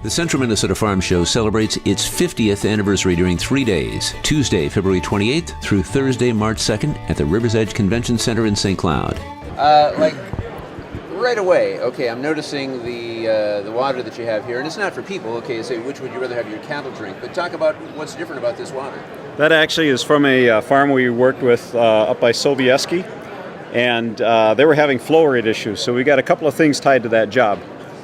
The Central Minnesota Farm Show celebrates its 50th anniversary during 3 days, Tuesday, February 28th through Thursday, March 2nd at the Rivers Edge Convention Center in St. Cloud. Right away, okay, I'm noticing the water that you have here, and it's not for people, okay, so which would you rather have your cattle drink, but talk about what's different about this water. That actually is from a farm we worked with up by Sobieski, and they were having flow rate issues, so we got a couple of things tied to that job.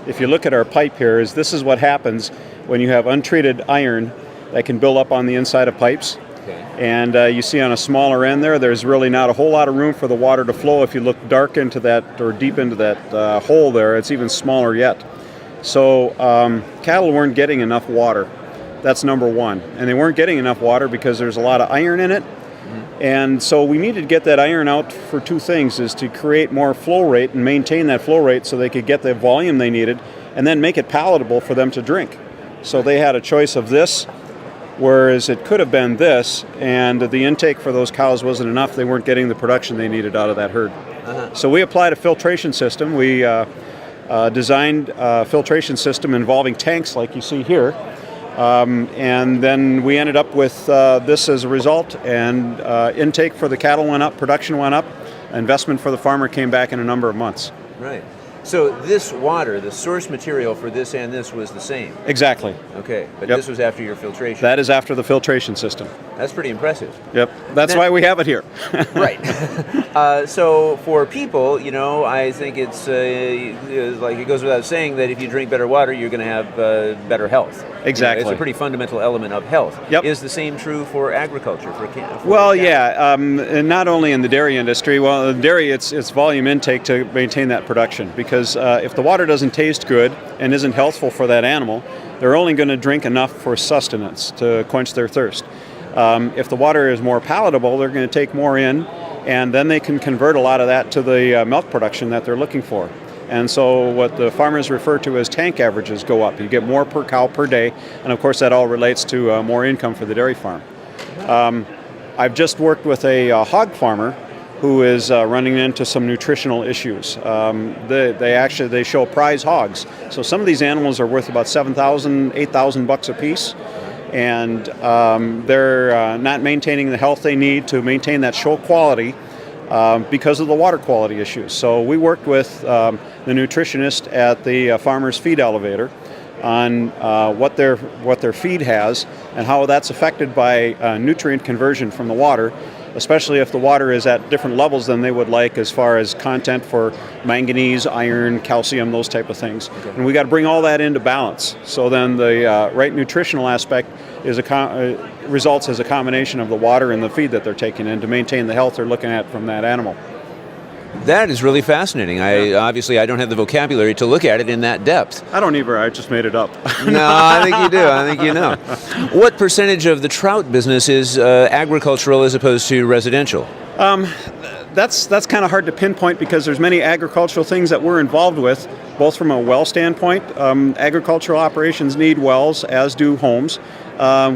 If you look at our pipe here, this is what happens when you have untreated iron that can build up on the inside of pipes. Okay. And you see on a smaller end there's really not a whole lot of room for the water to flow. If you look dark into that or deep into that hole there, it's even smaller yet. So cattle weren't getting enough water. That's number one. And they weren't getting enough water because there's a lot of iron in it. And so we needed to get that iron out for two things, is to create more flow rate and maintain that flow rate so they could get the volume they needed and then make it palatable for them to drink. So they had a choice of this, whereas it could have been this, and the intake for those cows wasn't enough. They weren't getting the production they needed out of that herd. So we applied a filtration system. We designed a filtration system involving tanks like you see here. And then we ended up with this as a result, and intake for the cattle went up, production went up, investment for the farmer came back in a number of months. Right. So this water, the source material for this and this was the same? Exactly. Okay, but Yep. This was after your filtration? That is after the filtration system. That's pretty impressive. Yep, that's why we have it here. Right. So for people, I think it's like it goes without saying that if you drink better water, you're going to have better health. Exactly. It's a pretty fundamental element of health. Yep. Is the same true for agriculture? And not only in the dairy industry. Well, in dairy, it's volume intake to maintain that production, because if the water doesn't taste good and isn't healthful for that animal, they're only going to drink enough for sustenance to quench their thirst. If the water is more palatable, they're going to take more in, and then they can convert a lot of that to the milk production that they're looking for. And so what the farmers refer to as tank averages go up. You get more per cow per day, and of course that all relates to more income for the dairy farm. I've just worked with a hog farmer who is running into some nutritional issues. They show prize hogs. So some of these animals are worth about $7,000, $8,000 a piece, and they're not maintaining the health they need to maintain that show quality because of the water quality issues. So we worked with the nutritionist at the farmer's feed elevator on what their feed has and how that's affected by nutrient conversion from the water, especially if the water is at different levels than they would like as far as content for manganese, iron, calcium, those type of things. Okay. And we got to bring all that into balance. So then the right nutritional aspect is results as a combination of the water and the feed that they're taking in to maintain the health they're looking at from that animal. That is really fascinating. Obviously I don't have the vocabulary to look at it in that depth. I don't either. I just made it up. No, I think you do. I think you know. What percentage of the trout business is agricultural as opposed to residential? That's kind of hard to pinpoint because there's many agricultural things that we're involved with, both from a well standpoint. Agricultural operations need wells, as do homes.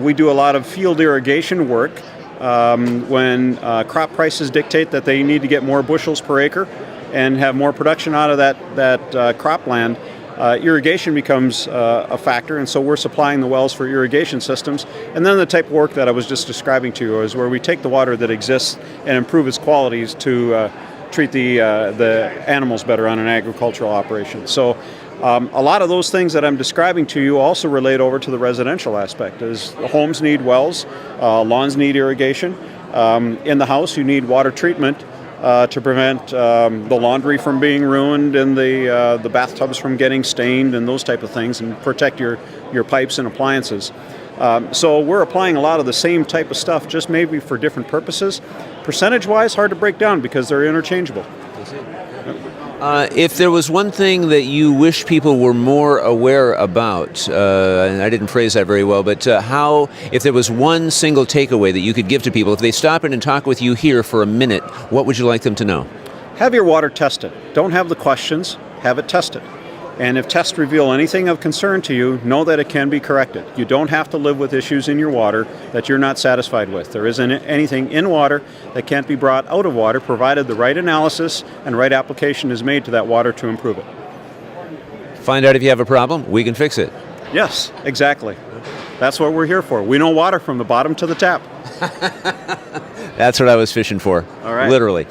We do a lot of field irrigation work. When crop prices dictate that they need to get more bushels per acre and have more production out of that cropland, irrigation becomes a factor, and so we're supplying the wells for irrigation systems. And then the type of work that I was just describing to you is where we take the water that exists and improve its qualities to treat the animals better on an agricultural operation. So a lot of those things that I'm describing to you also relate over to the residential aspect. As homes need wells, lawns need irrigation. In the house, you need water treatment to prevent the laundry from being ruined and the bathtubs from getting stained and those type of things, and protect your pipes and appliances. So we're applying a lot of the same type of stuff, just maybe for different purposes. Percentage-wise, hard to break down because they're interchangeable. If there was one thing that you wish people were more aware about, and I didn't phrase that very well, but if there was one single takeaway that you could give to people, if they stop in and talk with you here for a minute, what would you like them to know? Have your water tested. Don't have the questions, have it tested. And if tests reveal anything of concern to you, know that it can be corrected. You don't have to live with issues in your water that you're not satisfied with. There isn't anything in water that can't be brought out of water, provided the right analysis and right application is made to that water to improve it. Find out if you have a problem, we can fix it. Yes, exactly. That's what we're here for. We know water from the bottom to the tap. That's what I was fishing for. All right. Literally.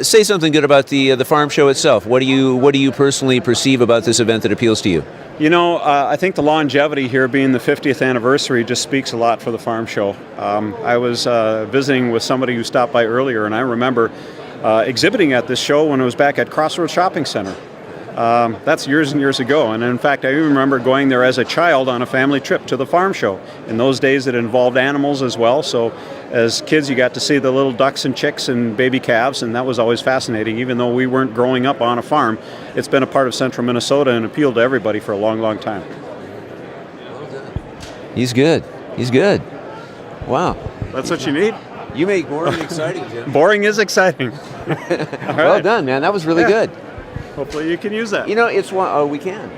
Say something good about the farm show itself. What do you personally perceive about this event that appeals to you? You know, I think the longevity here being the 50th anniversary just speaks a lot for the farm show. I was visiting with somebody who stopped by earlier, and I remember exhibiting at this show when I was back at Crossroads Shopping Center. That's years and years ago, and in fact I even remember going there as a child on a family trip to the farm show. In those days it involved animals as well, so as kids you got to see the little ducks and chicks and baby calves, and that was always fascinating. Even though we weren't growing up on a farm, it's been a part of central Minnesota and appealed to everybody for a long, long time. He's good. Wow. That's what you need. You make boring exciting, Jim. Boring is exciting. Well done, man. That was really good. Hopefully you can use that. You know, it's one. Oh, we can.